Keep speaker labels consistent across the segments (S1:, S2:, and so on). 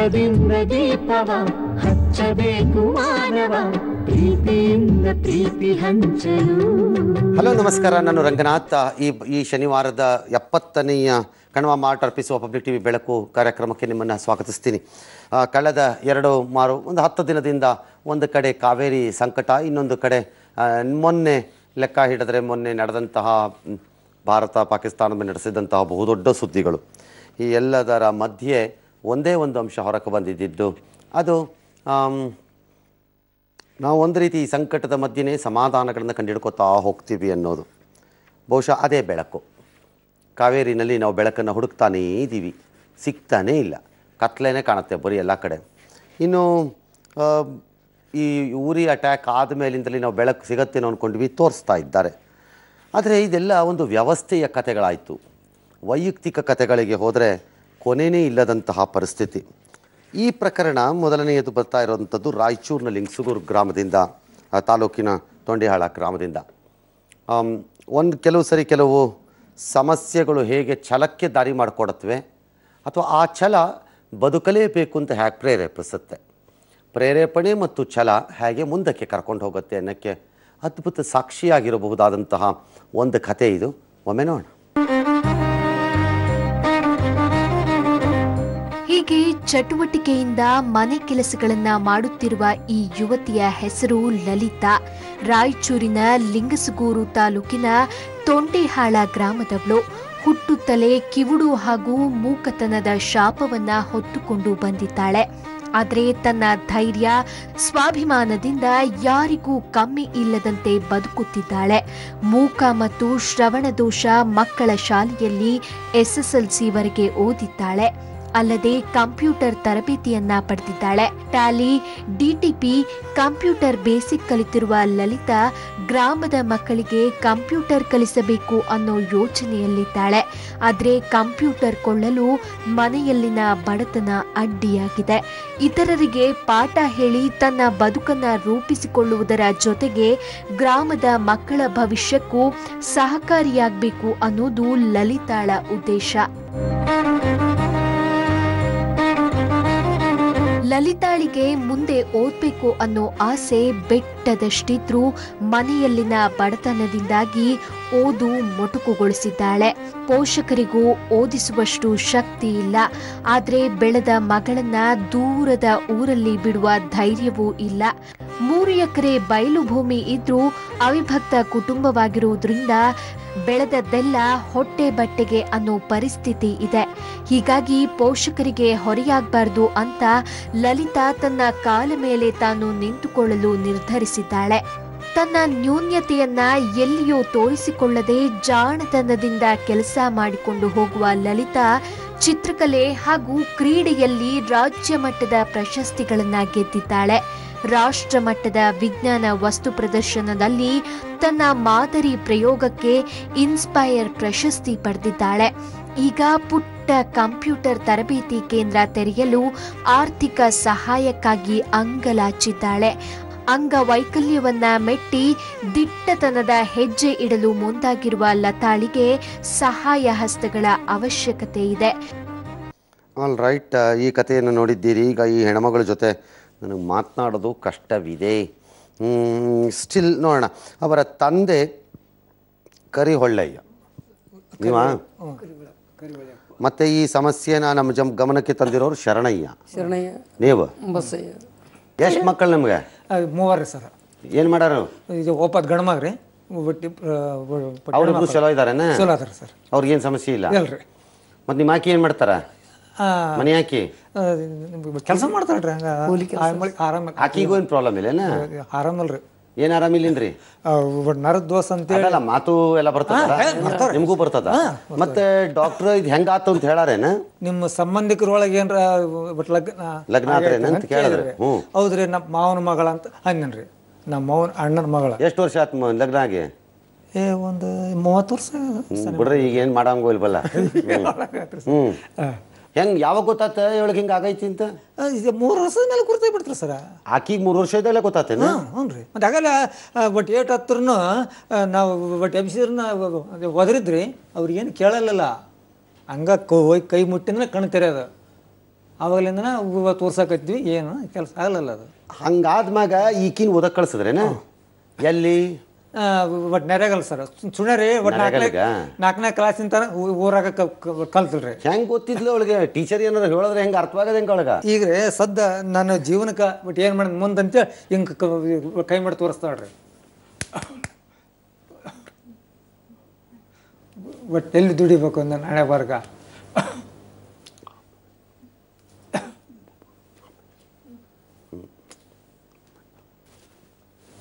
S1: ದೀಪದಿಂದ ದೀಪವ ಹಚ್ಚಬೇಕು ಮಾನವ ಪ್ರೀತಿಯಿಂದ ಪ್ರೀತಿ ಹಂಚಲು.
S2: ಹಲೋ ನಮಸ್ಕಾರ, ನಾನು ರಂಗನಾಥ್. ಈ ಶನಿವಾರದ 70ನೇಯ ಕಣ್ವ ಮಾರ್ಟ್ ಅರ್ಪಿಸುವ ಪಬ್ಲಿಕ್ ಟಿವಿ ಬೆಳಕು ಕಾರ್ಯಕ್ರಮಕ್ಕೆ ನಿಮ್ಮನ್ನು ಸ್ವಾಗತಿಸ್ತೀನಿ. ಕಳೆದ ಒಂದು 10 ದಿನದಿಂದ ಒಂದು ಕಡೆ ಕಾವೇರಿ ಸಂಕಟ, ಇನ್ನೊಂದು ಕಡೆ ಮೊನ್ನೆ ಲೆಕ್ಕ ಹಿಡಿದ್ರೆ ಮೊನ್ನೆ ನಡೆದಂತಹ ಭಾರತ ಪಾಕಿಸ್ತಾನದ ಮೇಲೆ ನಡೆಸಿದಂತಹ ಬಹುದೊಡ್ಡ ಸುದ್ದಿಗಳು. ಈ ಎಲ್ಲದರ ಮಧ್ಯೆ ಒಂದೇ ಒಂದು ಅಂಶ ಹೊರಕ್ಕೆ ಬಂದಿದ್ದು, ಅದು ನಾವು ಒಂದು ರೀತಿ ಈ ಸಂಕಟದ ಮಧ್ಯೆನೇ ಸಮಾಧಾನಗಳನ್ನು ಕಂಡುಹಿಡ್ಕೊತಾ ಹೋಗ್ತೀವಿ ಅನ್ನೋದು. ಬಹುಶಃ ಅದೇ ಬೆಳಕು. ಕಾವೇರಿನಲ್ಲಿ ನಾವು ಬೆಳಕನ್ನು ಹುಡುಕ್ತಾನೇ ಇದ್ದೀವಿ, ಸಿಗ್ತಾನೇ ಇಲ್ಲ, ಕತ್ಲೇನೇ ಕಾಣುತ್ತೆ ಬರೀ ಎಲ್ಲ ಕಡೆ. ಇನ್ನು ಈ ಉರಿ ಅಟ್ಯಾಕ್ ಆದಮೇಲಿಂದಲೇ ನಾವು ಬೆಳಕು ಸಿಗತ್ತೇನೋ ಅಂದ್ಕೊಂಡ್ವಿ, ತೋರಿಸ್ತಾ ಇದ್ದಾರೆ. ಆದರೆ ಇದೆಲ್ಲ ಒಂದು ವ್ಯವಸ್ಥೆಯ ಕಥೆಗಳಾಯಿತು. ವೈಯಕ್ತಿಕ ಕಥೆಗಳಿಗೆ ಹೋದರೆ ಕೊನೆಯೇ ಇಲ್ಲದಂತಹ ಪರಿಸ್ಥಿತಿ. ಈ ಪ್ರಕರಣ ಮೊದಲನೆಯದು ಬರ್ತಾ ಇರೋವಂಥದ್ದು ರಾಯಚೂರಿನ ಲಿಂಗಸೂಗೂರು ಗ್ರಾಮದಿಂದ, ತಾಲೂಕಿನ ತೊಂಡಿಹಾಳ ಗ್ರಾಮದಿಂದ. ಕೆಲವು ಸಮಸ್ಯೆಗಳು ಹೇಗೆ ಛಲಕ್ಕೆ ದಾರಿ ಮಾಡಿಕೊಡುತ್ತವೆ, ಅಥವಾ ಆ ಛಲ ಬದುಕಲೇಬೇಕು ಅಂತ ಹೇಗೆ ಪ್ರೇರೇಪಿಸುತ್ತೆ, ಪ್ರೇರೇಪಣೆ ಮತ್ತು ಛಲ ಹೇಗೆ ಮುಂದಕ್ಕೆ ಕರ್ಕೊಂಡು ಹೋಗುತ್ತೆ ಅನ್ನೋಕ್ಕೆ ಅದ್ಭುತ ಸಾಕ್ಷಿಯಾಗಿರಬಹುದಾದಂತಹ ಒಂದು ಕಥೆ ಇದು. ಒಮ್ಮೆ ನೋಡೋಣ.
S3: ಹೀಗೆ ಚಟುವಟಿಕೆಯಿಂದ ಮನೆ ಕೆಲಸಗಳನ್ನ ಮಾಡುತ್ತಿರುವ ಈ ಯುವತಿಯ ಹೆಸರು ಲಲಿತಾ. ರಾಯಚೂರಿನ ಲಿಂಗಸೂಗೂರು ತಾಲೂಕಿನ ತೊಂಡಿಹಾಳ ಗ್ರಾಮದವಳು. ಹುಟ್ಟುತ್ತಲೇ ಕಿವುಡು ಹಾಗೂ ಮೂಕತನದ ಶಾಪವನ್ನ ಹೊತ್ತುಕೊಂಡು ಬಂದಿದ್ದಾಳೆ. ಆದರೆ ತನ್ನ ಧೈರ್ಯ, ಸ್ವಾಭಿಮಾನದಿಂದ ಯಾರಿಗೂ ಕಮ್ಮಿ ಇಲ್ಲದಂತೆ ಬದುಕುತ್ತಿದ್ದಾಳೆ. ಮೂಕ ಮತ್ತು ಶ್ರವಣ ದೋಷ ಮಕ್ಕಳ ಶಾಲೆಯಲ್ಲಿ SSLCವರೆಗೆ ಓದಿದ್ದಾಳೆ. ಅಲ್ಲದೆ ಕಂಪ್ಯೂಟರ್ ತರಬೇತಿಯನ್ನ ಪಡೆದಿದ್ದಾಳೆ. ಟ್ಯಾಲಿ, DTP, ಕಂಪ್ಯೂಟರ್ ಬೇಸಿಕ್ ಕಲಿತಿರುವ ಲಲಿತಾ ಗ್ರಾಮದ ಮಕ್ಕಳಿಗೆ ಕಂಪ್ಯೂಟರ್ ಕಲಿಸಬೇಕು ಅನ್ನೋ ಯೋಚನೆಯಲ್ಲಿದ್ದಾಳೆ. ಆದರೆ ಕಂಪ್ಯೂಟರ್ ಕೊಳ್ಳಲು ಮನೆಯಲ್ಲಿನ ಬಡತನ ಅಡ್ಡಿಯಾಗಿದೆ. ಇತರರಿಗೆ ಪಾಠ ಹೇಳಿ ತನ್ನ ಬದುಕನ್ನ ರೂಪಿಸಿಕೊಳ್ಳುವುದರ ಜೊತೆಗೆ ಗ್ರಾಮದ ಮಕ್ಕಳ ಭವಿಷ್ಯಕ್ಕೂ ಸಹಕಾರಿಯಾಗಬೇಕು ಅನ್ನೋದು ಲಲಿತಾಳ ಉದ್ದೇಶ. ಲಲಿತಾಳಿಗೆ ಮುಂದೆ ಓದ್ಬೇಕು ಅನ್ನೋ ಆಸೆ ಬೆಟ್ಟದಷ್ಟಿದ್ರೂ ಮನೆಯಲ್ಲಿನ ಬಡತನದಿಂದಾಗಿ ಓದು ಮೊಟಕುಗೊಳಿಸಿದ್ದಾಳೆ. ಪೋಷಕರಿಗೂ ಓದಿಸುವಷ್ಟು ಶಕ್ತಿ ಇಲ್ಲ. ಆದರೆ ಬೆಳೆದ ಮಗಳನ್ನ ದೂರದ ಊರಲ್ಲಿ ಬಿಡುವ ಧೈರ್ಯವೂ ಇಲ್ಲ. 3 ಎಕರೆ ಬಯಲು ಭೂಮಿ ಇದ್ರೂ ಅವಿಭಕ್ತ ಕುಟುಂಬವಾಗಿರುವುದರಿಂದ ಬೆಳೆದದ್ದೆಲ್ಲ ಹೊಟ್ಟೆ ಬಟ್ಟೆಗೆ ಅನ್ನೋ ಪರಿಸ್ಥಿತಿ ಇದೆ. ಹೀಗಾಗಿ ಪೋಷಕರಿಗೆ ಹೊರೆಯಾಗಬಾರ್ದು ಅಂತ ಲಲಿತಾ ತನ್ನ ಕಾಲ ಮೇಲೆ ತಾನು ನಿಂತುಕೊಳ್ಳಲು ನಿರ್ಧರಿಸಿದ್ದಾಳೆ. ತನ್ನ ನ್ಯೂನ್ಯತೆಯನ್ನ ಎಲ್ಲಿಯೂ ತೋರಿಸಿಕೊಳ್ಳದೆ ಜಾಣತನದಿಂದ ಕೆಲಸ ಮಾಡಿಕೊಂಡು ಹೋಗುವ ಲಲಿತಾ ಚಿತ್ರಕಲೆ ಹಾಗೂ ಕ್ರೀಡೆಯಲ್ಲಿ ರಾಜ್ಯ ಮಟ್ಟದ ಪ್ರಶಸ್ತಿಗಳನ್ನ ಗೆದ್ದಿದ್ದಾಳೆ. ರಾಷ್ಟ್ರ ಮಟ್ಟದ ವಿಜ್ಞಾನ ವಸ್ತು ಪ್ರದರ್ಶನದಲ್ಲಿ ತನ್ನ ಮಾದರಿ ಪ್ರಯೋಗಕ್ಕೆ ಇನ್ಸ್ಪೈರ್ ಪ್ರಶಸ್ತಿ ಪಡೆದಿದ್ದಾಳೆ. ಈಗ ಪುಟ್ಟ ಕಂಪ್ಯೂಟರ್ ತರಬೇತಿ ಕೇಂದ್ರ ತೆರೆಯಲು ಆರ್ಥಿಕ ಸಹಾಯಕ್ಕಾಗಿ ಅಂಗಲಾಚಿದ್ದಾಳೆ. ಅಂಗವೈಕಲ್ಯವನ್ನ ಮೆಟ್ಟಿ ದಿಟ್ಟತನದ ಹೆಜ್ಜೆ ಇಡಲು ಮುಂದಾಗಿರುವ ಲತಾಳಿಗೆ ಸಹಾಯ ಹಸ್ತಗಳ ಅವಶ್ಯಕತೆ ಇದೆ.
S2: ಆಲ್ ರೈಟ್, ಈ ಕಥೆಯನ್ನು ನೋಡಿದ್ದೀರಿ. ಈಗ ಈ ಹೆಣ್ಮಗಳ ಜೊತೆ ನನಗೆ ಮಾತನಾಡೋದು ಕಷ್ಟವಿದೆ. ಸ್ಟಿಲ್ ನೋಡೋಣ. ಅವರ ತಂದೆ ಕರಿಹೊಳ್ಳಯ್ಯ, ನೀವ ಮತ್ತೆ ಈ ಸಮಸ್ಯೆನ ನಮ್ಮ ಗಮನಕ್ಕೆ ತಂದಿರೋರು ಶರಣಯ್ಯ. ನೀವು ಎಷ್ಟು ಮಕ್ಕಳು ನಿಮ್ಗೆ?
S4: 3 ಸರ್.
S2: ಏನು ಮಾಡಾರು?
S4: ಇದು ಒಪ್ಪತ್ತು ಗಂಡ್ಮಗ್ರಿ.
S2: ಅವ್ರಿಬ್ರು ಚಲೋ ಇದಾರೇನ?
S4: ಚಲೋ ಅದಾರ ಸರ್.
S2: ಅವ್ರಿಗೇನು ಸಮಸ್ಯೆ ಇಲ್ಲ?
S4: ಇಲ್ರಿ.
S2: ಮತ್ತು ನಿಮ್ಮ ಆಕಿ ಏನು ಮಾಡ್ತಾರ? ಮನೆ ಹಾಕಿ
S4: ಕೆಲಸ ಮಾಡ್ತಾಳ್ರಿ. ಆರಾಮ.
S2: ಆಕಿಗೂ ಏನು ಪ್ರಾಬ್ಲಮ್ ಇಲ್ಲೇನ?
S4: ಆರಾಮಲ್ರಿ.
S2: ಏನು ಆರಾಮಿಲ್ಲನ್ರಿ?
S4: ನರದ ದೋಸ್ ಅಂತೇಳಿ
S2: ಮಾತು ಎಲ್ಲ ಬರ್ತದ? ನಿಮಗೂ ಬರ್ತದ? ಮತ್ತೆ ಡಾಕ್ಟರ್ ಇದು ಹೆಂಗಾತು ಅಂತ ಹೇಳಾರೇನ?
S4: ನಿಮ್ಮ ಸಂಬಂಧಿಕರೊಳಗೆ ಏನ್ರ
S2: ಲಗ್ನ ಆದ್ರೇನ ಅಂತ ಕೇಳಿದ್ರೆ?
S4: ಹೌದ್ರಿ, ನಮ್ಮ ಮಾವನ ಮಗಳ ಅಂತ ಅಂದ್ರಿ. ನಮ್ಮ ಮಾವನ ಅಣ್ಣನ ಮಗಳ.
S2: ಎಷ್ಟು ವರ್ಷ ಆಯ್ತು ಲಗ್ನ ಆಗಿ?
S4: ಒಂದು 30 ವರ್ಷ
S2: ಬಿಡ್ರಿ. ಈಗ ಏನು ಮಾಡಂಗೋ ಇಲ್ವಲ್ಲ. ಹೆಂಗೆ ಯಾವಾಗ ಗೊತ್ತಾತ ಇವಳಿಗೆ ಹಿಂಗೆ ಆಗೈತಿ ಅಂತ?
S4: 3 ವರ್ಷದ ಮೇಲೆ ಗುರ್ತಾಗಿ ಬಿಡ್ತಾರೆ ಸರ್.
S2: ಆಕಿಗೆ 3 ವರ್ಷ ಇದ್ದಲ್ಲೇ ಗೊತ್ತಾತೇನ?
S4: ಹ್ಞೂ ರೀ. ಮತ್ತು ಆಗಲ್ಲ ಬಟ್ ಏಟ್ ಹತ್ರನು ನಾವು ಬಟ್ ಎಬ್ಸಿದ್ರನ್ನ ಒದರಿದ್ರಿ ಅವ್ರಿಗೇನು ಕೇಳಲ್ಲ. ಹಂಗ ಕೈ ಮುಟ್ಟಿದ್ರೆ ಕಣ್ಣು ತೆರೆಯೋದು. ಆವಾಗಲಿಂದ ತೋರ್ಸಕತ್ತೀವಿ ಏನು ಕೆಲಸ ಆಗಲಿಲ್ಲ ಅದು.
S2: ಹಂಗಾದ್ಮ್ಯಾಗ ಈಕಿನ ಓದಕ್ಕೆ ಕಳ್ಸಿದ್ರೇನ ಎಲ್ಲಿ
S4: ಒಟ್ಟು ನೆರೆಗಲ್ಲ ಸರ್ ಸುಣರಿ ಒಟ್ಟು ನಾಲ್ಕನೇ ಕ್ಲಾಸಿಂದ ಊರಾಗ ಕಲ್ತಿಲ್ರಿ.
S2: ಹೆಂಗೆ ಗೊತ್ತಿದ್ಲು ಅವಳಿಗೆ ಟೀಚರ್ ಏನಾರು ಹೇಳಿದ್ರೆ ಹೆಂಗೆ ಅರ್ಥವಾಗದ ಹೆಂಗೆ ಅವಳಿಗೆ
S4: ಈಗ ರೀ ಸದ್ದ ನನ್ನ ಜೀವನಕ್ಕೆ ಬಟ್ ಏನು ಮಾಡಿದ್ ಮುಂದಂತೇಳಿ ಹಿಂಗೆ ಕೈ ಮಾಡಿ ತೋರಿಸ್ತಾಳ್ರಿ. ಬಟ್ ಎಲ್ಲಿ ದುಡಿಬೇಕು ಅಂದ ನಾಳೆ ಬರ್ಗ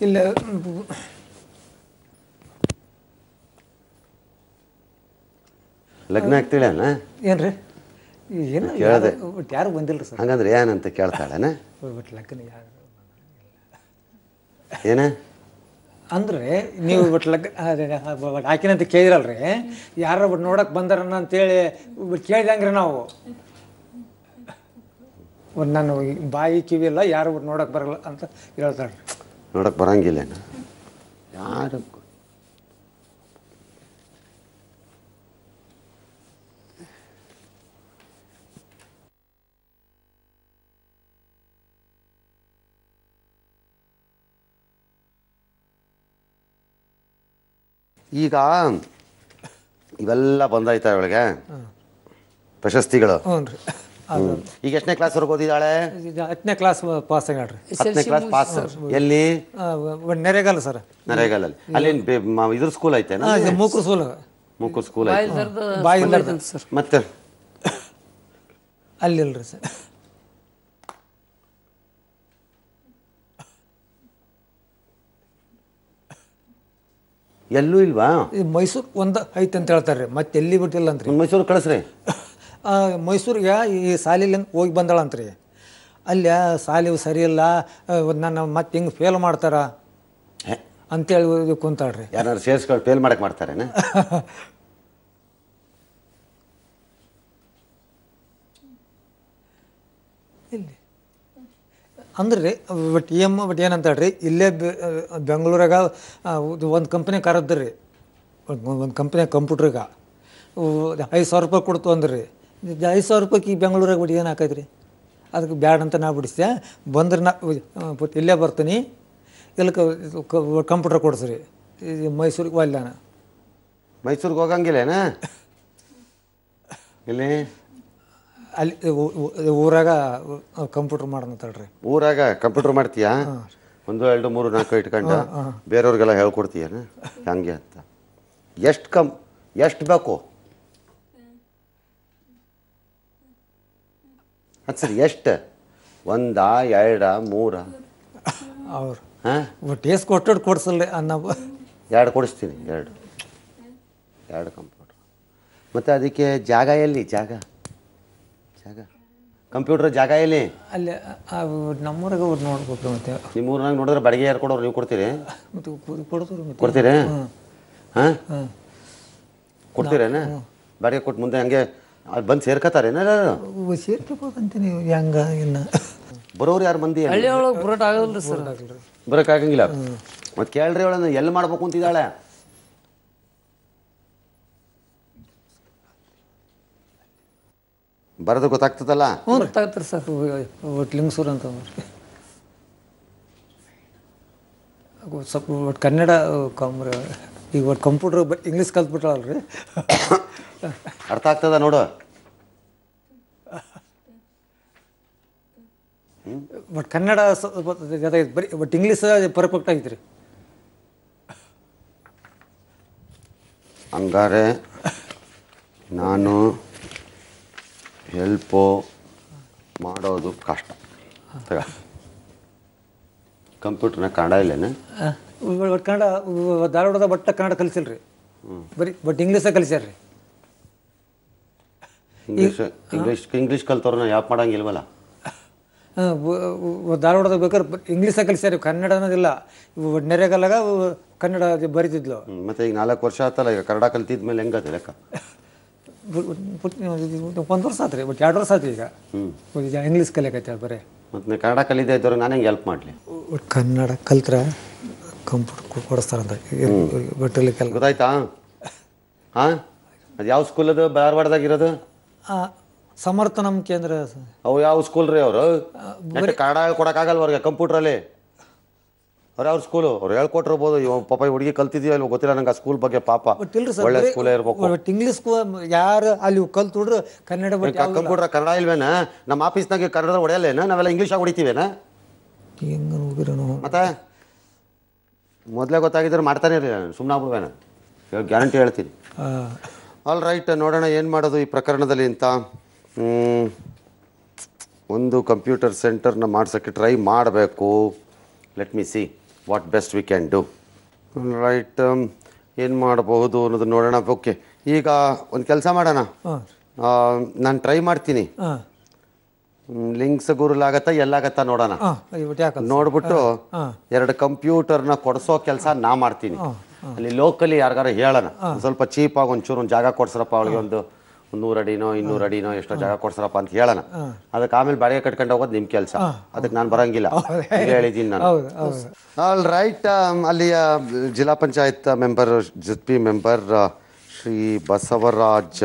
S4: ಇಲ್ಲ
S2: ಲಗ್ನ ಆಗ್ತಿಲ್ಲ
S4: ಏನ್ರಿ ಏನು
S2: ಕೇಳಿದೆ
S4: ಬಟ್ ಯಾರು ಬಂದಿಲ್ಲ ಸರ್.
S2: ಹಂಗಂದ್ರೆ ಏನಂತ ಕೇಳ್ತಾಳೇನ
S4: ಬಟ್ ಲಗ್ನ ಯಾರು
S2: ಏನ
S4: ಅಂದ್ರೆ ನೀವು ಬಟ್ ಆಕಿನಂತ ಕೇಳಿರಲ್ರಿ ಯಾರ ಬಟ್ ನೋಡಕ್ ಬಂದಾರನ ಅಂತೇಳಿ ಕೇಳಿದಂಗ್ರಿ ನಾವು. ನಾನು ಬಾಯಿ ಕಿವಿ ಇಲ್ಲ ಯಾರು ಬಟ್ ನೋಡಕ್ ಬರಲ್ಲ ಅಂತ ಹೇಳ್ತಾಳ್ರಿ.
S2: ನೋಡಕ್ ಬರಂಗಿಲ್ಲ ಯಾರು ಈಗ ಇವೆಲ್ಲ ಬಂದಾಯ್ತಾ ಅವಳಿಗೆ ಪ್ರಶಸ್ತಿಗಳು. ಈಗ ಎಷ್ಟನೇ ಕ್ಲಾಸ್ವರೆಗೆ ಓದಿದ್ದಾಳೆ?
S4: 10ನೇ ಕ್ಲಾಸ್ ಪಾಸ್ ಆಗ್ಯಾಳ್ರಿ.
S2: 10ನೇ ಕ್ಲಾಸ್ ಪಾಸ್. ಎಲ್ಲಿ?
S4: ನೆರೆಗಲ್ಲ ಸರ್.
S2: ನರೇಗಲ್ಲಿ ಅಲ್ಲೇನು ಇದ್ರ ಸ್ಕೂಲ್ ಐತೆನಾ?
S4: ಮೂಕೂರು ಸ್ಕೂಲ್.
S2: ಮೂಕೂರು ಸ್ಕೂಲ್ ಐತೆ.
S4: ಬಾಯಿ
S2: ಮತ್ತೆ
S4: ಅಲ್ಲಿಲ್ರಿ ಸರ್.
S2: ಎಲ್ಲೂ ಇಲ್ವಾ?
S4: ಮೈಸೂರು ಒಂದು ಐತೆ ಅಂತ ಹೇಳ್ತಾರೆ ಮತ್ತೆ ಎಲ್ಲಿ ಬಿಟ್ಟಿಲ್ಲ ಅಂತ್ರಿ.
S2: ಮೈಸೂರು ಕಳಿಸ್ರಿ.
S4: ಮೈಸೂರಿಗೆ ಈ ಸಾಲಿಲಿಂದ ಹೋಗಿ ಬಂದಾಳಂತ್ರಿ. ಅಲ್ಲಿ ಸಾಲಿ ಸರಿ ಇಲ್ಲ ನನ್ನ ಮತ್ತೆ ಹಿಂಗೆ ಫೇಲ್ ಮಾಡ್ತಾರ ಅಂತೇಳಿ ಕುಂತಾಳ್ರಿ.
S2: ಯಾರು ಸೇರ್ಸ್ಕೊಂಡು ಫೇಲ್ ಮಾಡಕ್ಕೆ ಮಾಡ್ತಾರೇನ?
S4: ಇಲ್ಲಿ ಅಂದ್ರೆ ಬಟ್ ಬಟ್ ಏನಂತ ಹೇಳ್ರಿ ಇಲ್ಲೇ ಬೆಂಗಳೂರಾಗ ಒಂದು ಕಂಪ್ನಿ ಕರೆದ್ರಿ. ಒಂದು ಕಂಪ್ನಿ ಕಂಪ್ಯೂಟ್ರಿಗೆ 5,000 ರೂಪಾಯಿ ಕೊಡ್ತು ಅಂದ್ರಿ. 5,000 ರೂಪಾಯಿಗೆ ಈ ಬೆಂಗಳೂರಾಗ ಬಿಟ್ಟು ಏನು ಹಾಕೈತ್ರಿ? ಅದಕ್ಕೆ ಬ್ಯಾಡ ಅಂತ ನಾ ಬಿಡಿಸ್ದೆ. ಬಂದ್ರೆ ನಾ ಇಲ್ಲೇ ಬರ್ತೀನಿ ಇಲ್ಲಕ್ಕೆ ಕಂಪ್ಯೂಟರ್ ಕೊಡಿಸ್ರಿ. ಮೈಸೂರಿಗೆ ಒಲ್ಲಾನ.
S2: ಮೈಸೂರಿಗೆ ಹೋಗಂಗಿಲ್ಲೇನ? ಇಲ್ಲಿ
S4: ಅಲ್ಲಿ ಊರಾಗ ಕಂಪ್ಯೂಟರ್ ಮಾಡೋಂತಳ್ರಿ.
S2: ಊರಾಗ ಕಂಪ್ಯೂಟರ್ ಮಾಡ್ತೀಯಾ? 1 2 3 4 ಇಟ್ಕೊಂಡು ಬೇರೆಯವ್ರಿಗೆಲ್ಲ ಹೇಳ್ಕೊಡ್ತೀಯನ ಹಂಗೆ ಅಂತ? ಎಷ್ಟು ಬೇಕು? ಅದು ಸರಿ ಎಷ್ಟು? 1 2 3
S4: ಅವ್ರು ಟೇಸ್ಟ್ ಕೊಟ್ಟು ಕೊಡ್ಸಲ್ರಿ ಅನ್ನ
S2: 2 ಕೊಡಿಸ್ತೀನಿ. 2 ಕಂಪ್ಯೂಟರ್. ಮತ್ತು ಅದಕ್ಕೆ ಜಾಗ ಎಲ್ಲಿ? ಜಾಗ ಕಂಪ್ಯೂಟರ್ ಜಾಗ ಎಲ್ಲಿ?
S4: ಅಲ್ಲಿ ನಮ್ಮೂರಾಗ ನೋಡ್ಬೇಕು. ಮತ್ತೆ
S2: ನಿಮ್ಮ ಊರಾಗ ನೋಡಿದ್ರೆ ಬಾಡಿಗೆ ಯಾರು ಕೊಡೋರು? ನೀವು ಕೊಡ್ತೀರಿ?
S4: ಮತ್ತೆ ಕೊಡ್ತೀರಿ.
S2: ಕೊಡ್ತೀರಿ? ಹಾಂ ಕೊಡ್ತೀರೇನ? ಬಾಡಿಗೆ ಕೊಟ್ಟು ಮುಂದೆ ಹಂಗೆ ಅಲ್ಲಿ ಬಂದು ಸೇರ್ಕೋತಾರೇನ?
S4: ಸೇರ್ಕೋಬೇಕಂತೀನಿ ಹೆಂಗ ಇನ್ನು
S2: ಬರೋರು ಯಾರು ಮಂದಿ? ಬರೋಕ್ಕಾಗಂಗಿಲ್ಲ. ಮತ್ತು ಕೇಳ್ರಿ ಅವಳನ್ನು ಎಲ್ಲಿ ಮಾಡ್ಬೇಕು ಅಂತಿದ್ದಾಳೆ? ಬರೋದು ಗೊತ್ತಾಗ್ತದಲ್ಲ?
S4: ಗೊತ್ತಾಗ್ತಾರೆ ಸರ್. ಒಟ್ಟು ಲಿಂಗಸೂರು ಅಂತ ಸ್ವಲ್ಪ ಒಟ್ಟು ಕನ್ನಡ ಈಗ ಒಟ್ಟು ಕಂಪ್ಯೂಟ್ರ್ ಇಂಗ್ಲೀಷ್ ಕಲ್ತ್ಬಿಟ್ರಲ್ರಿ.
S2: ಅರ್ಥ ಆಗ್ತದ ನೋಡು.
S4: ಬಟ್ ಕನ್ನಡ ಬರೀ ಬಟ್ ಇಂಗ್ಲೀಷ್ ಪರ್ಫೆಕ್ಟ್ ಆಗೈತ್ರಿ.
S2: ಹಂಗಾರೆ ನಾನು ಹೆಲ್ಪು ಮಾಡೋದು ಕಷ್ಟ. ಕಂಪ್ಯೂಟರ್ನ ಕನ್ನಡ ಇಲ್ಲೇನ?
S4: ಕನ್ನಡ ಧಾರವಾಡದ ಬಟ್ಟ ಕನ್ನಡ ಕಲಿಸಿಲ್ರಿ. ಬರೀ ಬಟ್ ಇಂಗ್ಲೀಷ ಕಲಿಸ್ಯಾರ್ರಿ.
S2: ಇಂಗ್ಲೀಷ್ ಕಲ್ತವ್ರನ್ನ ಯಾಕೆ ಮಾಡಂಗಿಲ್ವಲ್ಲ?
S4: ಧಾರವಾಡದಾಗ ಬೇಕಾದ್ರೆ ಇಂಗ್ಲೀಷ ಕಲಿಸ್ಯಾರ, ಕನ್ನಡ ಅನ್ನೋದಿಲ್ಲ. ನೆರೆಗಲ್ಲಾಗ ಕನ್ನಡ ಬರಿತಿದ್ಲು.
S2: ಮತ್ತೆ ಈಗ 4 ವರ್ಷ ಆತಲ್ಲ, ಈಗ ಕನ್ನಡ ಕಲ್ತಿದ್ಮೇಲೆ ಹೆಂಗದ ಲೆಕ್ಕ?
S4: 1 ವರ್ಷ ಆತ್ರಿ. ಬಟ್ 2 ವರ್ಷ ಆಯ್ತು ಈಗ ಇಂಗ್ಲೀಷ್ ಕಲಿಯಕೈತೆ ಬರೀ.
S2: ಮತ್ತು ಕನ್ನಡ ಕಲಿದೇ ಇದ್ದವ್ರಿಗೆ ನಾನು ಹೆಂಗೆ ಹೆಲ್ಪ್ ಮಾಡಲಿ?
S4: ಕನ್ನಡ ಕಲ್ತ್ರೆ ಕಂಪ್ಯೂಟರ್ ಕೊಡಿಸ್ತಾರಂತ ಬಟ್ಟಲಿ ಕೆಲ
S2: ಗೊತ್ತಾಯ್ತಾ? ಹಾಂ, ಅದು ಯಾವ ಸ್ಕೂಲ್ ಅದು ಧಾರವಾಡದಾಗಿರೋದು?
S4: ಸಮರ್ಥ ನಮ್ಮ ಕೇಂದ್ರ
S2: ಅವು ಯಾವ ಸ್ಕೂಲ್ ರೀ ಅವರು ಕನ್ನಡ ಹೇಳ್ಕೊಡಕ್ಕಾಗಲ್ಲ ಅವ್ರಿಗೆ ಕಂಪ್ಯೂಟ್ರಲ್ಲಿ ಅವ್ರು ಯಾವ ಸ್ಕೂಲು ಅವ್ರು ಹೇಳ್ಕೊಟ್ಟಿರ್ಬೋದು ಇವ ಪಾಪ ಹುಡುಗಿ ಕಲ್ತಿದ್ಯೋ ಇಲ್ವೋ ಗೊತ್ತಿಲ್ಲ ನಂಗೆ ಆ ಸ್ಕೂಲ್ ಬಗ್ಗೆ ಪಾಪ ಒಳ್ಳೆ ಸ್ಕೂಲೇ ಇರ್ಬೇಕು
S4: ಇಂಗ್ಲೀಷ್ ಯಾರು ಅಲ್ಲಿ ಕಲ್ತುಡ್ರು ಕನ್ನಡ
S2: ಕಂಪ್ಯೂಟರ್ ಕನ್ನಡ ಇಲ್ವೇನ ನಮ್ಮ ಆಫೀಸ್ನಾಗ ಕನ್ನಡ ಹೊಡೆಯಲ್ಲೇನ ನಾವೆಲ್ಲ ಇಂಗ್ಲೀಷಾಗಿ ಹೊಡಿತೀವೇನ
S4: ಹೆಂಗೆ ಹೋಗಿರೋನು
S2: ಮತ್ತೆ ಮೊದಲೇ ಗೊತ್ತಾಗಿದ್ರೆ ಮಾಡ್ತಾನೆ ಇರಲಿಲ್ಲ ನಾನು ಸುಮ್ಮನೆ ಆಗ್ಬಿಡ್ವೇನ ಗ್ಯಾರಂಟಿ ಹೇಳ್ತೀನಿ ಆಲ್ ರೈಟ್ ನೋಡೋಣ ಏನು ಮಾಡೋದು ಈ ಪ್ರಕರಣದಲ್ಲಿ ಅಂತ ಒಂದು ಕಂಪ್ಯೂಟರ್ ಸೆಂಟರ್ನ ಮಾಡ್ಸೋಕ್ಕೆ ಟ್ರೈ ಮಾಡಬೇಕು let me see what best we can do right ಏನು ಮಾಡಬಹುದು ಅನ್ನೋದು ನೋಡೋಣ ಓಕೆ ಈಗ ಒಂದು ಕೆಲಸ ಮಾಡೋಣ ನಾನು ಟ್ರೈ ಮಾಡ್ತೀನಿ ಲಿಂಕ್ಸ್ ಗುರುಲಾಗತ್ತಾ ಎಲ್ಲಾಗತ್ತಾ ನೋಡೋಣ ನೋಡ್ಬಿಟ್ಟು 2 ಕಂಪ್ಯೂಟರ್ನ ಕೊಡಿಸೋ ಕೆಲಸ ನಾ ಮಾಡ್ತೀನಿ ಅಲ್ಲಿ ಲೋಕಲಿ ಯಾರಿಗಾರ ಹೇಳೋಣ ಸ್ವಲ್ಪ ಚೀಪಾಗಿ ಒಂಚೂರು ಒಂದು ಜಾಗ ಕೊಡ್ಸರಪ್ಪ ಅವಳಿಗೆ ಒಂದು 100 ಅಡಿನೋ 200 ಅಡಿನೋ ಎಷ್ಟೋ ಜಾಗ ಕೊಡ್ಸರಪ್ಪ ಅಂತ ಹೇಳೋಣ ಅದಕ್ಕೆ ಆಮೇಲೆ ಬಾಡಿಗೆ ಕಟ್ಕೊಂಡು ಹೋಗೋದು ನಿಮ್ಮ ಕೆಲಸ ಅದಕ್ಕೆ ನಾನು ಬರಂಗಿಲ್ಲ ಹೇಳಿದ್ದೀನಿ ನಾನು ಆಲ್ ರೈಟ್ ಅಲ್ಲಿಯ ಜಿಲ್ಲಾ panchayat member ZP member Shri Basavaraj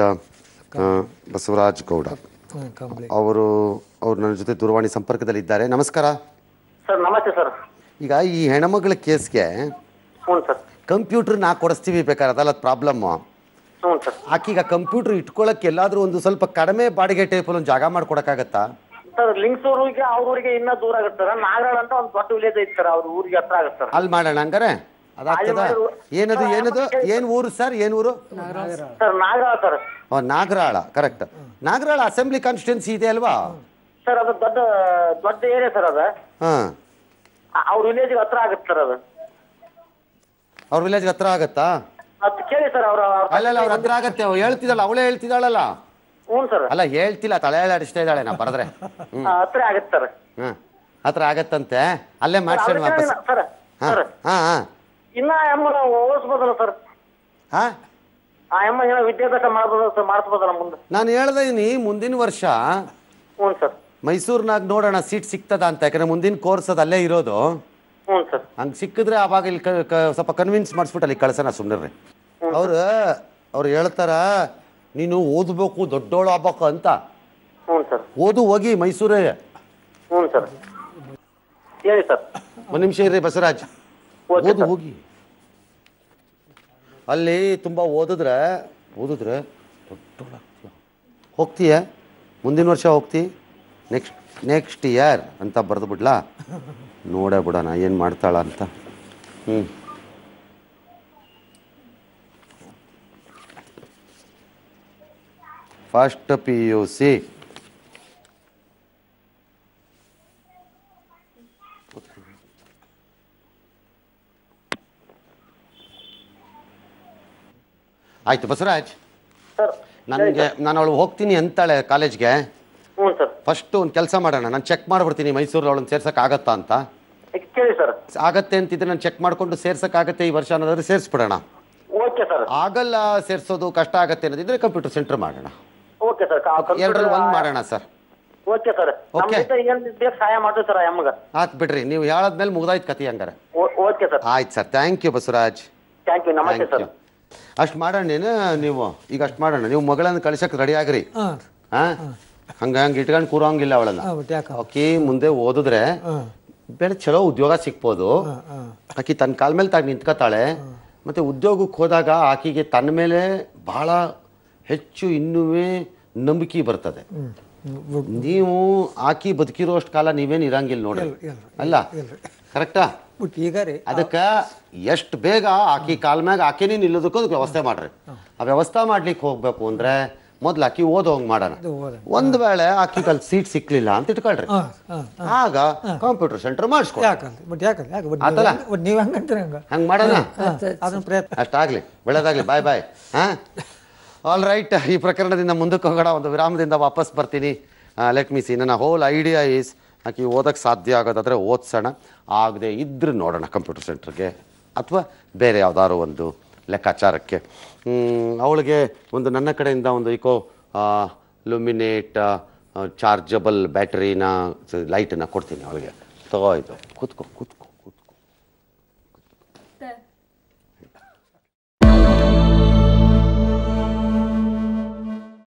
S2: Gowda ಅವರು ನನ್ನ ಜೊತೆ ದೂರವಾಣಿ ಸಂಪರ್ಕದಲ್ಲಿ ಇದ್ದಾರೆ ನಮಸ್ಕಾರ
S5: ಸರ್ ನಮಸ್ತೆ ಸರ್
S2: ಈಗ ಈ ಹೆಣ್ಮಗಳ ಕೇಸ್ಗೆ ಕಂಪ್ಯೂಟರ್ ನಾ ಕೊಡಿಸ್ತೀವಿ ಬೇಕಾದ್ರೆ ಅದಲ್ಲ ಪ್ರಾಬ್ಲಮ್ ಆಕೀಗ ಕಂಪ್ಯೂಟರ್ ಇಟ್ಕೊಳ್ಳೋಕೆ ಎಲ್ಲಾದ್ರೂ ಒಂದು ಸ್ವಲ್ಪ ಕಡಿಮೆ ಬಾಡಿಗೆ ಟೈಪಲ್ಲಿ ಒಂದು ಜಾಗ ಮಾಡ್ಕೊಡಕ್ಕಾಗತ್ತಾ
S5: ಸರ್ ಲಿಂಗ್ಸೂರಿಗೆ ಅವ್ರಿಗೆ ಇನ್ನೂ ದೂರ ಆಗುತ್ತೆ ಸರ್ ನಾಗರಾಳ ಅಂತ ಒಂದು ದೊಡ್ಡ ವಿಲೇಜ್ ಐತೆ ಸರ್ ಅವ್ರ ಊರಿಗೆ ಹತ್ರ ಆಗುತ್ತೆ ಸರ್
S2: ಅಲ್ಲಿ ಮಾಡೋಣ ಹಂಗಾರೆ ಅದಾಗ್ತದ ಏನದು ಏನು ಊರು ಸರ್ ಏನು ಊರು
S5: sir Nagaral sir
S2: Nagaral correct Nagaral assembly constituency ಇದೆ ಅಲ್ವಾ
S5: ಸರ್ ಅದು ದೊಡ್ಡ ಏರಿಯಾ ಸರ್ ಅದು ಅವ್ರ ವಿಲೇಜ್ಗೆ ಹತ್ರ ಆಗುತ್ತೆ ಸರ್ ಅದು
S2: ಅವ್ರ ವಿಲೇಜ್ಗೆ ಹತ್ರ ಆಗತ್ತಾ
S5: ಅದು ಕೇಳಿ ಸರ್
S2: ಅಲ್ಲ ಅವ್ರ ಹತ್ರ ಆಗತ್ತೆ ಹೇಳ್ತಿದ್ದಲ್ಲ ಅವಳೇ ಹೇಳ್ತಿದ್ದಾಳಲ್ಲ
S5: ಹ್ಞೂ ಸರ್
S2: ಅಲ್ಲ ಹೇಳ್ತಿಲ್ಲ ತಲೆ ಆಡಿಸ್ತಾ ಇದ್ದಾಳೆ ನಾ ಬರದ್ರೆ
S5: ಹತ್ರ ಆಗುತ್ತೆ ಸರ್
S2: ಹತ್ರ ಆಗತ್ತಂತೆ ಅಲ್ಲೇ ಮಾಡ್ಸೋಣ ವಾಪಸ್
S5: ಸರ್ ಇನ್ನ ಅಮ್ಮನ ಓದಿಸ್ಬೋದಲ್ಲ ಸರ್ ಆ ಅಮ್ಮ ಏನೋ ವಿದ್ಯಾಭ್ಯಾಸ ಮಾಡಿಸ್ಬೋದಲ್ಲ ಮುಂದೆ
S2: ನಾನು ಹೇಳ್ದೀನಿ ಮುಂದಿನ ವರ್ಷ
S5: ಹ್ಞೂ ಸರ್
S2: ಮೈಸೂರಿನಾಗ ನೋಡೋಣ ಸೀಟ್ ಸಿಗ್ತದ ಅಂತ ಯಾಕಂದ್ರೆ ಮುಂದಿನ ಕೋರ್ಸ್ ಅದು ಅಲ್ಲೇ ಇರೋದು
S5: ಹ್ಞೂ ಸರ್
S2: ಹಂಗೆ ಸಿಕ್ಕಿದ್ರೆ ಆವಾಗ ಇಲ್ಲಿ ಸ್ವಲ್ಪ ಕನ್ವಿನ್ಸ್ ಮಾಡಿಸ್ಬಿಟ್ಟು ಅಲ್ಲಿ ಕಳ್ಸೋಣ ಸುಮ್ಮನೆ ಅವ್ರು ಹೇಳ್ತಾರ ನೀನು ಓದ್ಬೇಕು ದೊಡ್ಡೋಳು ಆಗ್ಬೇಕು ಅಂತ
S5: ಹ್ಞೂ ಸರ್
S2: ಓದು ಹೋಗಿ ಮೈಸೂರೇ
S5: ಹ್ಞೂ ಸರ್ ಹೇಳಿ ಸರ್
S2: ಒಂದು ನಿಮಿಷ ಇರ್ರಿ ಬಸವರಾಜ್ ಓದು ಹೋಗಿ ಅಲ್ಲಿ ತುಂಬ ಓದಿದ್ರೆ ಹೋಗ್ತೀಯ ಮುಂದಿನ ವರ್ಷ ಹೋಗ್ತಿ ನೆಕ್ಸ್ಟ್ ಇಯರ್ ಅಂತ ಬರೆದು ಬಿಡ್ಲಾ ನೋಡೇ ಬಿಡೋಣ ಏನು ಮಾಡ್ತಾಳ ಅಂತ ಫಸ್ಟ್ PUC ಆಯ್ತು ಬಸವರಾಜ್ ನಾನು ಅವಳು ಹೋಗ್ತೀನಿ ಅಂತಾಳೆ ಕಾಲೇಜ್ಗೆ ಫಸ್ಟ್ ಒಂದು ಕೆಲಸ ಮಾಡೋಣ ನಾನು ಚೆಕ್ ಮಾಡ್ಬಿಡ್ತೀನಿ ಮೈಸೂರಲ್ಲಿ ಅವಳನ್ನು ಸೇರ್ಸಕ್ ಆಗತ್ತಾ ಅಂತ ಆಗತ್ತೆ ಅಂತಿದ್ರೆ ನಾನು ಚೆಕ್ ಮಾಡ್ಕೊಂಡು ಸೇರ್ಸಕ್ಕಾಗತ್ತೆ ಈ ವರ್ಷ ಅನ್ನೋದಾದ್ರೆ ಸೇರಿಸ್ಬಿಡೋಣ ಆಗಲ್ಲ ಸೇರ್ಸೋದು ಕಷ್ಟ ಆಗತ್ತೆ ಅನ್ನೋದಿದ್ರೆ ಕಂಪ್ಯೂಟರ್ ಸೆಂಟರ್ ಮಾಡೋಣ ಎರಡರಲ್ಲಿ ಒಂದು ಮಾಡೋಣ ಸರ್ ಆತ್ ಬಿಡ್ರಿ ನೀವು ಹೇಳಾದ್ಮೇಲೆ ಮುಗ್ದಾಯ್ತು ಕತಿ ಹಂಗಾರೆ ಆಯ್ತು ಸರ್ ಥ್ಯಾಂಕ್ ಯು ಬಸವರಾಜ್ ಅಷ್ಟು ಮಾಡೋಣ ನೀವು ಈಗ ಅಷ್ಟು ಮಾಡೋಣ ನೀವು ಮಗಳನ್ನು ಕಳ್ಸಕ್ಕೆ ರೆಡಿ ಆಗ್ರಿ ಹಂಗೆ ಇಟ್ಕೊಂಡು ಕೂರೋಂಗಿಲ್ಲ ಅವಳನ್ನ ಆಕಿ ಮುಂದೆ ಓದಿದ್ರೆ ಬೇರೆ ಚಲೋ ಉದ್ಯೋಗ ಸಿಕ್ಬೋದು ಆಕಿ ತನ್ನ ಕಾಲ ಮೇಲೆ ತಾನು ನಿಂತ್ಕೊತಾಳೆ ಮತ್ತು ಉದ್ಯೋಗಕ್ಕೆ ಹೋದಾಗ ಆಕಿಗೆ ತನ್ನ ಮೇಲೆ ಭಾಳ ಹೆಚ್ಚು ಇನ್ನೂ ನಂಬಿಕೆ ಬರ್ತದೆ ನೀವು ಆಕಿ ಬದುಕಿರೋಷ್ಟು ಕಾಲ ನೀವೇನು ಇರಂಗಿಲ್ಲ ನೋಡ್ರಿ ಅಲ್ಲ ಕರೆಕ್ಟಾ ಅದಕ್ಕೆ ಎಷ್ಟು ಬೇಗ ಆಕಿ ಕಾಲ ಮ್ಯಾಗ ಆಕಿನೇ ನಿಲ್ಲೋದಕ್ಕೂ ಅದಕ್ಕೆ ವ್ಯವಸ್ಥೆ ಮಾಡ್ರಿ ಆ ವ್ಯವಸ್ಥೆ ಮಾಡ್ಲಿಕ್ಕೆ ಹೋಗ್ಬೇಕು ಅಂದ್ರೆ ಮೊದ್ಲು ಆಕಿ ಓದೋಂಗ್ ಮಾಡೋಣ ಒಂದ್ ವೇಳೆ ಆಕಿ ಕಲ್ ಸೀಟ್ ಸಿಕ್ಲಿಲ್ಲ ಅಂತ ಇಟ್ಕೊಳ್ರಿ ಆಗ ಕಂಪ್ಯೂಟರ್ ಸೆಂಟರ್ ಮಾಡಿಸ್ಕೊಳ್ರಿ ಹಂಗ ಮಾಡೋಣ ಅಷ್ಟಾಗ್ಲಿ ಒಳ್ಳೇದಾಗ್ಲಿ ಬಾಯ್ ಬಾಯ್ ಆಲ್ ರೈಟ್ ಈ ಪ್ರಕರಣದಿಂದ ಮುಂದಕ್ಕೆ ಹೋಗೋಣ ಒಂದು ವಿರಾಮದಿಂದ ವಾಪಸ್ ಬರ್ತೀನಿ ಲೆಟ್ ಮೀ ಸಿ ನನ್ನ ಹೋಲ್ ಐಡಿಯಾ ಈಸ್ ಆಕಿ ಓದಕ್ಕೆ ಸಾಧ್ಯ ಆಗೋದಾದರೆ ಓದಿಸೋಣ ಆಗದೆ ಇದ್ರೆ ನೋಡೋಣ ಕಂಪ್ಯೂಟರ್ ಸೆಂಟ್ರಿಗೆ ಅಥವಾ ಬೇರೆ ಯಾವುದಾದ್ರು ಒಂದು ಲೆಕ್ಕಾಚಾರಕ್ಕೆ ಅವಳಿಗೆ ಒಂದು ನನ್ನ ಕಡೆಯಿಂದ ಒಂದು ಇಕೋ ಲುಮಿನೇಟ್ ಚಾರ್ಜಬಲ್ ಬ್ಯಾಟರಿನ ಲೈಟನ್ನು ಕೊಡ್ತೀನಿ ಅವಳಿಗೆ ತಗೋ ಇದು ಕೂತ್ಕೋ